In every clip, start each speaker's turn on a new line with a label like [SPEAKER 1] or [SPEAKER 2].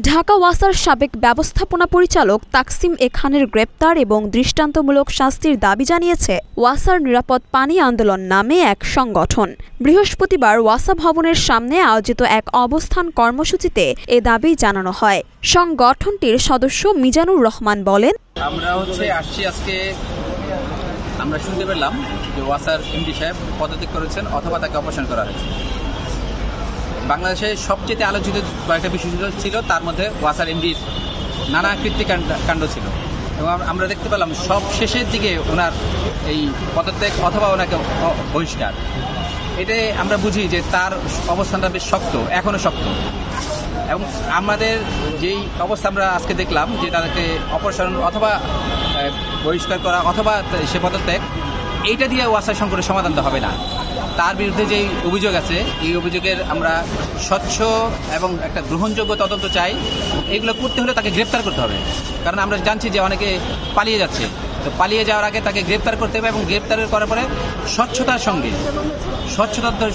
[SPEAKER 1] ঢাকা ওয়াসার সাবেক ব্যবস্থাপনা পরিচালক তাকসিম এ খানের গ্রেপ্তার এবং দৃষ্টান্তমূলক শাস্তির দাবি জানিয়েছে ওয়াসার নিরাপদ পানি আন্দোলন নামে এক সংগঠন। বৃহস্পতিবার ওয়াসা ভবনের সামনে আয়োজিত এক অবস্থান কর্মসূচিতে এ দাবি জানানো হয়। সংগঠনটির সদস্য মিজানুর রহমান বলেন,
[SPEAKER 2] আমরা শুনতে পেলাম যে ওয়াসার এমডি সাহেব পদত্যাগ করেছেন অথবা তাকে অপসারণ করা হয়েছে। বাংলাদেশে সবচেয়ে আলোচিত কয়েকটা বিষয় ছিল, তার মধ্যে ওয়াসার এমডির নানা কীর্তিকাণ্ড ছিল এবং আমরা দেখতে পেলাম সব শেষের দিকে ওনার এই পদত্যাগ অথবা ওনাকে বহিষ্কার। এটাই আমরা বুঝি যে তার অবস্থানটা বেশ শক্ত, এখনো শক্ত। এবং আমাদের যেই অবস্থা আমরা আজকে দেখলাম যে তাদেরকে অপসারণ অথবা বহিষ্কার করা অথবা সে পদত্যাগ, এইটা দিয়ে ওয়াসার সংকটের সমাধান তো হবে না। তার বিরুদ্ধে যেই অভিযোগ আছে এই অভিযোগের আমরা স্বচ্ছ এবং একটা গ্রহণযোগ্য তদন্ত চাই। এগুলো করতে হলে তাকে গ্রেপ্তার করতে হবে, কারণ আমরা জানছি যে অনেকে পালিয়ে যাচ্ছে। তো পালিয়ে যাওয়ার আগে তাকে গ্রেপ্তার করতে হবে এবং গ্রেপ্তার করার পরে স্বচ্ছতার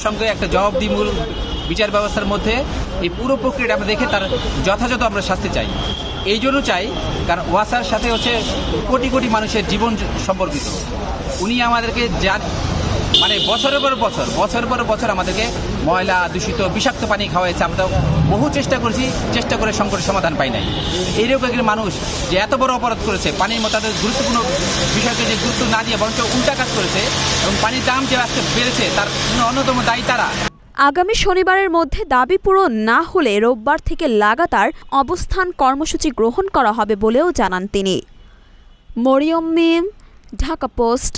[SPEAKER 2] সঙ্গে একটা জবাবদিহিমূলক বিচার ব্যবস্থার মধ্যে এই পুরো প্রক্রিয়াটা আমরা দেখে তার যথাযথ আমরা শাস্তি চাই। এই জন্য চাই কারণ ওয়াসার সাথে হচ্ছে কোটি কোটি মানুষের জীবন সম্পর্কিত। উনি আমাদেরকে মানে বছরের পর বছর আমাদেরকে ময়লা দূষিত বিষাক্ত পানি খাওয়াইছে। আমরা বহু চেষ্টা করে সংকটের সমাধান পাই নাই। এইরকম একজন মানুষ যে এত বড় অপরাধ করেছে, পানির মতো তাদের গুরুত্বপূর্ণ বিষয়কে যে গুরুত্ব না দিয়ে বরঞ্চ উল্টা কাজ করেছে এবং পানির দাম যে আজকে বেড়েছে তার অন্যতম দায়ী তারা।
[SPEAKER 1] আগামী শনিবারের মধ্যে দাবি পূরণ না হলে রোববার থেকে লাগাতার অবস্থান কর্মসূচি গ্রহণ করা হবে বলেও জানান তিনি। মরিয়ম মিম, ঢাকা পোস্ট।